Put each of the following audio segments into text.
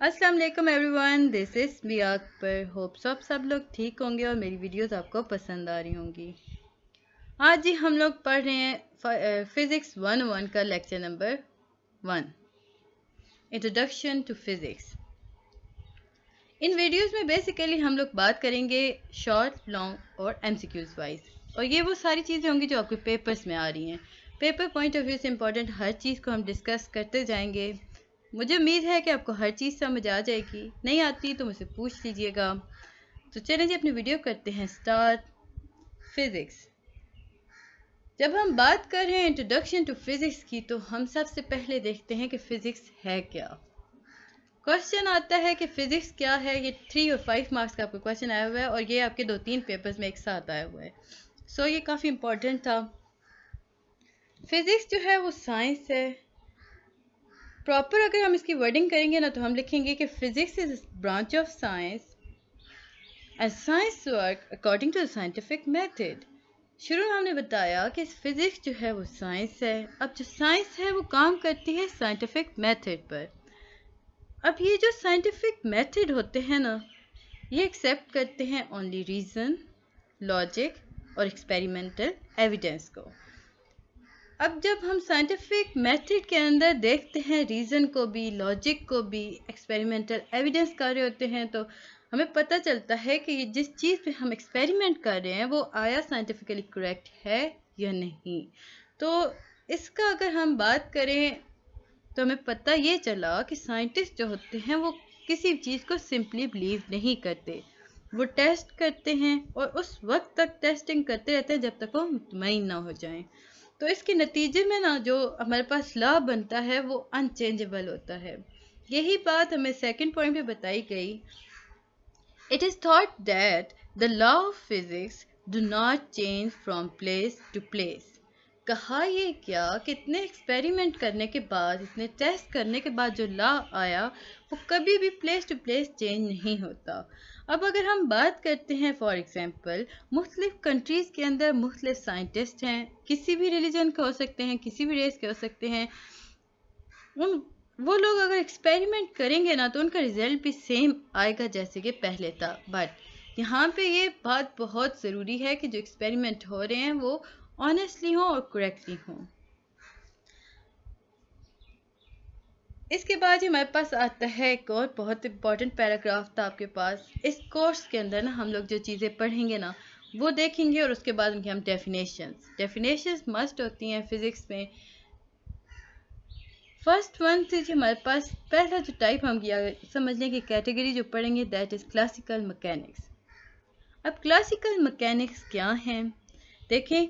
अस्सलाम वालेकुम everyone, this is me Akbar. Hope सब लोग ठीक होंगे और मेरी वीडियोस आपको पसंद आ रही होंगी। आज ही हम लोग पढ़ रहे हैं फिज़िक्स 101 का lecture number 1, introduction to physics. इन वीडियोस में बेसिकली हम लोग बात करेंगे शॉर्ट, लॉन्ग और एमसीक्यूज वाइज, और ये वो सारी चीज़ें होंगी जो आपके पेपर्स में आ रही हैं। पेपर पॉइंट ऑफ व्यू से इम्पोर्टेंट हर चीज़ को हम डिस्कस करते जाएंगे। मुझे उम्मीद है कि आपको हर चीज़ समझ आ जाएगी। नहीं आती तो मुझसे पूछ लीजिएगा। तो चलें जी, अपनी वीडियो करते हैं स्टार्ट। फिज़िक्स। जब हम बात कर रहे हैं इंट्रोडक्शन टू फिज़िक्स की, तो हम सबसे पहले देखते हैं कि फ़िज़िक्स है क्या। क्वेश्चन आता है कि फ़िज़िक्स क्या है। ये 3 और 5 मार्क्स का आपको क्वेश्चन आया हुआ है, और ये आपके 2-3 पेपर्स में एक साथ आया हुआ है। सो ये काफ़ी इम्पोर्टेंट था। फ़िज़िक्स जो है वो साइंस है। प्रॉपर अगर हम इसकी वर्डिंग करेंगे ना, तो हम लिखेंगे कि physics is branch of science and science work according to the scientific method. शुरू में हमने बताया कि फिज़िक्स जो है वो साइंस है। अब जो साइंस है वो काम करती है साइंटिफिक मेथड पर। अब ये जो साइंटिफिक मेथड होते हैं ना, ये एक्सेप्ट करते हैं ओनली रीज़न, लॉजिक और एक्सपेरिमेंटल एविडेंस को। अब जब हम साइंटिफिक मेथड के अंदर देखते हैं रीज़न को भी, लॉजिक को भी, एक्सपेरिमेंटल एविडेंस कर रहे होते हैं, तो हमें पता चलता है कि ये जिस चीज़ पे हम एक्सपेरिमेंट कर रहे हैं वो आया साइंटिफिकली करेक्ट है या नहीं। तो इसका अगर हम बात करें तो हमें पता ये चला कि साइंटिस्ट जो होते हैं वो किसी चीज़ को सिंपली बिलीव नहीं करते। वो टेस्ट करते हैं और उस वक्त तक टेस्टिंग करते रहते हैं जब तक वो मुतमईन ना हो जाएं। तो इसके नतीजे में ना जो हमारे पास लॉ बनता है वो अनचेंजेबल होता है। यही बात हमें सेकंड पॉइंट में बताई गई। It is thought that the law of physics do not change from place to place. कहा ये क्या कि इतने एक्सपेरिमेंट करने के बाद, इतने टेस्ट करने के बाद जो लॉ आया वो कभी भी प्लेस टू प्लेस चेंज नहीं होता। अब अगर हम बात करते हैं फॉर एग्जांपल, मुख्तलिफ कंट्रीज़ के अंदर मुख्तलिफ साइंटिस्ट हैं, किसी भी रिलीजन के हो सकते हैं, किसी भी रेस के हो सकते हैं। उन वो लोग अगर एक्सपेरिमेंट करेंगे ना, तो उनका रिजल्ट भी सेम आएगा जैसे कि पहले था। बट यहाँ पे ये बात बहुत ज़रूरी है कि जो एक्सपेरिमेंट हो रहे हैं वो ऑनेस्टली हों और करेक्टली हों। इसके बाद ही हमारे पास आता है एक और बहुत इंपॉर्टेंट पैराग्राफ था आपके पास। इस कोर्स के अंदर ना हम लोग जो चीज़ें पढ़ेंगे ना वो देखेंगे, और उसके बाद उनकी हम डेफिनेशंस मस्ट होती हैं फिज़िक्स में। फर्स्ट वन से जो हमारे पास पहला जो टाइप हम किया समझने की कैटेगरी जो पढ़ेंगे, दैट इज़ क्लासिकल मैकेनिक्स। अब क्लासिकल मैकेनिक्स क्या हैं? देखें,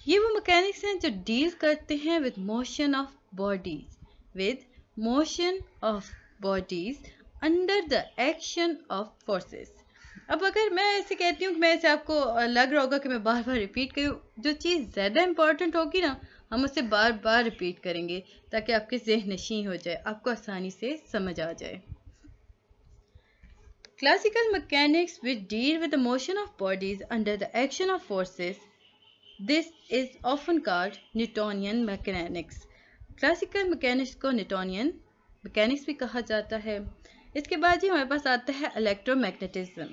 ये वो मैकेनिक्स हैं जो डील करते हैं with motion of bodies under the action of forces. अब अगर मैं ऐसे कहती हूँ कि मैं ऐसे आपको लग रहा होगा कि मैं बार बार रिपीट करूँ, जो चीज़ ज़्यादा इंपॉर्टेंट होगी ना हम उसे बार बार रिपीट करेंगे ताकि आपके ज़हन नशीं हो जाए, आपको आसानी से समझ आ जाए। Classical mechanics which deal with the motion of bodies under the action of forces. This is often called Newtonian mechanics. Classical mechanics को Newtonian mechanics भी कहा जाता है। इसके बाद ही हमारे पास आता है electromagnetism.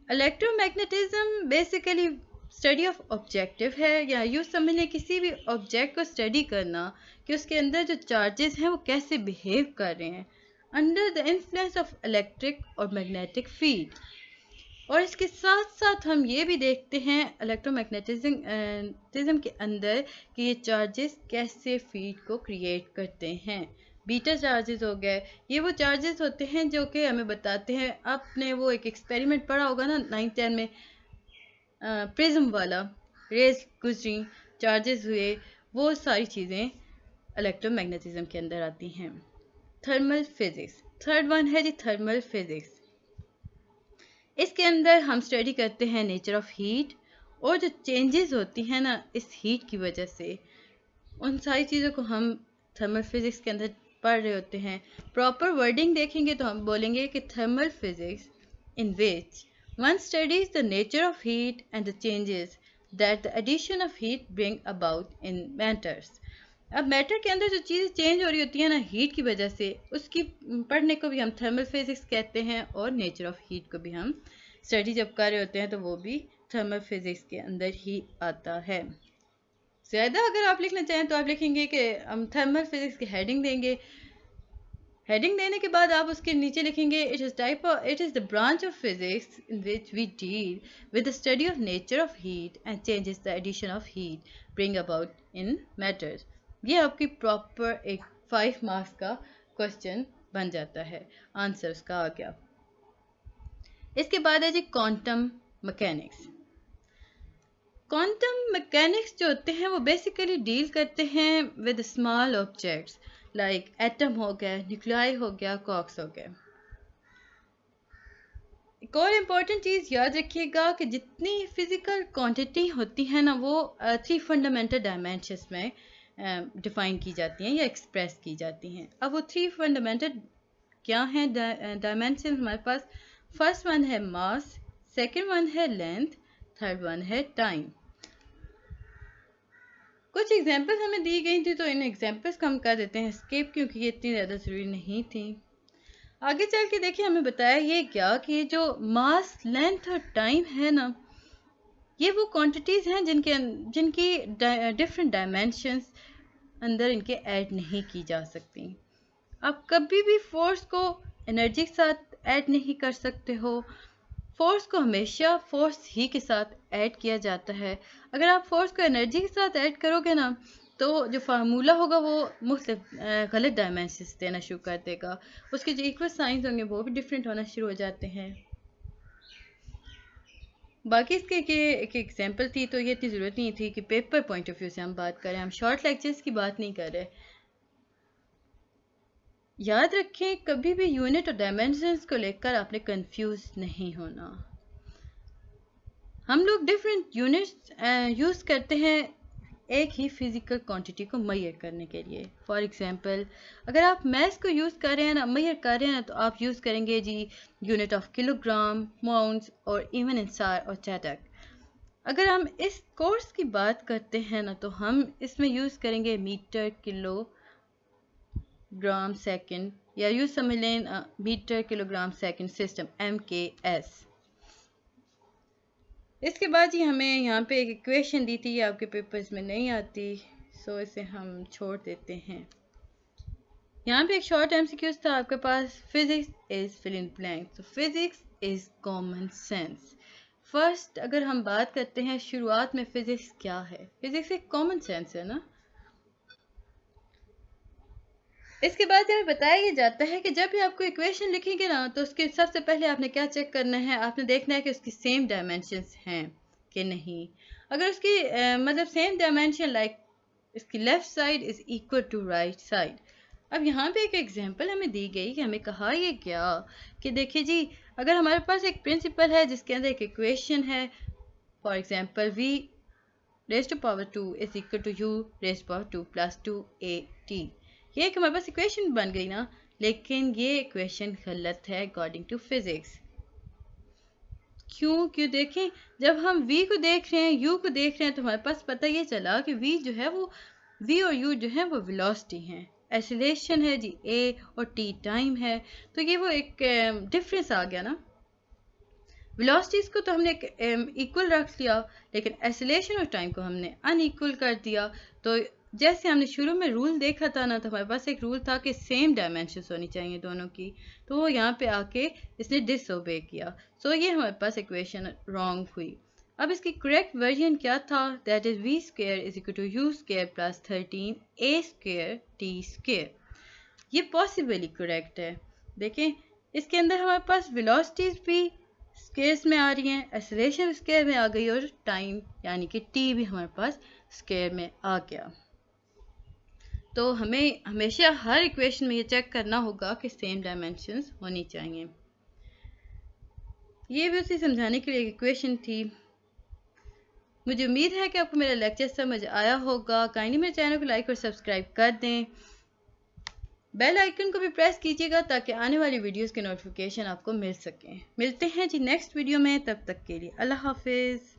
Electromagnetism basically study of objective है, या यूँ समझ लें किसी भी ऑब्जेक्ट को स्टडी करना कि उसके अंदर जो चार्जेस हैं वो कैसे बिहेव कर रहे हैं under the influence of electric और मैग्नेटिक फील्ड। और इसके साथ साथ हम ये भी देखते हैं इलेक्ट्रोमैग्नेटिज्म के अंदर कि ये चार्जेस कैसे फील्ड को क्रिएट करते हैं। बीटा चार्जेस हो गए, ये वो चार्जेस होते हैं जो कि हमें बताते हैं। आपने वो एक एक्सपेरिमेंट पढ़ा होगा ना 9th-10 में, प्रिज्म वाला, रेज गुजरी, चार्जेस हुए, वो सारी चीज़ें इलेक्ट्रोमैग्नेटिज्म के अंदर आती हैं। थर्मल फिजिक्स, थर्ड वन है जी थर्मल फिजिक्स। इसके अंदर हम स्टडी करते हैं नेचर ऑफ हीट, और जो चेंजेस होती हैं ना इस हीट की वजह से, उन सारी चीज़ों को हम थर्मल फिजिक्स के अंदर पढ़ रहे होते हैं। प्रॉपर वर्डिंग देखेंगे तो हम बोलेंगे कि thermal physics in which one studies the nature of heat and the changes that the addition of heat bring about in matters. अब मैटर के अंदर जो चीज़ें चेंज हो रही होती हैं ना हीट की वजह से, उसकी पढ़ने को भी हम थर्मल फिजिक्स कहते हैं, और नेचर ऑफ हीट को भी हम स्टडी जब कर रहे होते हैं तो वो भी थर्मल फिजिक्स के अंदर ही आता है। ज़्यादा अगर आप लिखना चाहें तो आप लिखेंगे कि हम थर्मल फिजिक्स की हेडिंग देंगे। हेडिंग देने के बाद आप उसके नीचे लिखेंगे it is the branch of physics in which we deal with the study of nature of heat and changes the addition of heat bring about in matters. ये आपकी प्रॉपर एक 5 मार्क्स का क्वेश्चन बन जाता है, आंसर उसका आ गया। इसके बाद है जी क्वांटम मैकेनिक्स। क्वांटम मैकेनिक्स जो होते हैं वो बेसिकली डील करते हैं with small objects like atom हो गया, न्यूक्लियाई हो गया, क्वार्क्स हो गया। एक और इम्पॉर्टेंट चीज़ याद रखिएगा कि जितनी फिजिकल क्वांटिटी होती है ना वो 3 फंडामेंटल डायमेंशंस में डिफाइन की जाती हैं या एक्सप्रेस की जाती हैं। अब वो 3 फंडामेंटल क्या हैं डायमेंशन हमारे पास? फर्स्ट वन है मास, सेकंड वन है लेंथ, थर्ड वन है टाइम। कुछ एग्जांपल्स हमें दी गई थी तो इन एग्जांपल्स को हम कर देते हैं स्किप, क्योंकि ये इतनी ज़्यादा ज़रूरी नहीं थी। आगे चल के देखिए हमें बताया ये क्या कि ये जो मास, लेंथ और टाइम है ना, ये वो क्वांटिटीज़ हैं जिनकी डिफरेंट डायमेंशंस अंदर इनके ऐड नहीं की जा सकती। आप कभी भी फोर्स को एनर्जी के साथ ऐड नहीं कर सकते हो। फोर्स को हमेशा फोर्स ही के साथ ऐड किया जाता है। अगर आप फोर्स को एनर्जी के साथ ऐड करोगे ना तो जो फार्मूला होगा वो मुख्तलिफ गलत डायमेंशंस देना शुरू कर देगा। उसके जो इक्वल साइंस होंगे वो भी डिफरेंट होना शुरू हो जाते हैं। बाकी इसके एक एग्जांपल थी तो ये इतनी ज़रूरत नहीं थी कि पेपर पॉइंट ऑफ व्यू से हम बात करें, हम शॉर्ट लेक्चर्स की बात नहीं कर रहे। याद रखें कभी भी यूनिट और डायमेंशंस को लेकर आपने कंफ्यूज नहीं होना। हम लोग डिफरेंट यूनिट्स यूज़ करते हैं एक ही फिजिकल क्वांटिटी को मेजर करने के लिए। फॉर एग्जांपल अगर आप मैथ्स को यूज़ कर रहे हैं ना, मेजर कर रहे हैं ना, तो आप यूज़ करेंगे जी यूनिट ऑफ किलोग्राम, माउंट्स और इवन इंसार और चैटक। अगर हम इस कोर्स की बात करते हैं ना तो हम इसमें यूज़ करेंगे मीटर, किलो, ग्राम, सेकंड, या यूँ समझ लें metre, kilogram, second system, MKS। इसके बाद ही हमें यहाँ पे एक इक्वेशन दी थी, ये आपके पेपर्स में नहीं आती, सो इसे हम छोड़ देते हैं। यहाँ पे एक शॉर्ट MCQ था आपके पास, physics is fill in blank. तो physics is common sense. First अगर हम बात करते हैं शुरुआत में फिजिक्स क्या है, फिजिक्स एक कॉमन सेंस है ना। इसके बाद हमें बताया जाता है कि जब भी आपको इक्वेशन लिखेंगे ना तो उसके सबसे पहले आपने क्या चेक करना है, आपने देखना है कि उसकी सेम डायमेंशंस हैं कि नहीं। अगर उसकी मतलब सेम डायमेंशन लाइक इसकी left side is equal to right side. अब यहाँ पे एक एग्जांपल हमें दी गई कि हमें कहा ये क्या कि देखिए जी अगर हमारे पास एक प्रिंसिपल है जिसके अंदर एक इक्वेशन है, for example v raised to power 2 is equal to u raised to power 2 plus 2at। ये एक हमारे पास इक्वेशन बन गई ना, लेकिन ये इक्वेशन गलत है अकॉर्डिंग टू फिजिक्स। क्यों देखें, जब हम v को देख रहे हैं, u को देख रहे हैं, तो हमारे पास पता ये चला कि v जो है वो v और u जो है वो वेलोसिटी हैं, एक्सीलरेशन है जी a और t टाइम है। तो ये वो एक डिफरेंस आ गया ना। वेलोसिटीज को तो हमने इक्वल रख लिया, लेकिन एक्सीलरेशन और टाइम को हमने अनइक्वल कर दिया। तो जैसे हमने शुरू में रूल देखा था ना, तो हमारे पास एक रूल था कि सेम डायमेंशंस होनी चाहिए दोनों की, तो वो यहाँ पे आके इसने डिसओबे किया। सो ये हमारे पास इक्वेशन रॉन्ग हुई। अब इसकी करेक्ट वर्जन क्या था, that is v square is equal to u square plus 13a square t square. ये पॉसिबली करेक्ट है। देखें इसके अंदर हमारे पास वेलोसिटीज भी स्क्वायर्स में आ रही हैं, एक्सीलरेशन स्क्वायर में आ गई और टाइम यानी कि t भी हमारे पास स्क्वायर में आ गया। तो हमें हमेशा हर इक्वेशन में ये चेक करना होगा कि सेम डायमेंशंस होनी चाहिए। ये भी उसे समझाने के लिए एक इक्वेशन थी। मुझे उम्मीद है कि आपको मेरा लेक्चर समझ आया होगा। काइंडली मेरे चैनल को लाइक और सब्सक्राइब कर दें, बेल आइकन को भी प्रेस कीजिएगा ताकि आने वाली वीडियोस के नोटिफिकेशन आपको मिल सकें। मिलते हैं जी नेक्स्ट वीडियो में, तब तक के लिए अल्लाह हाफिज़।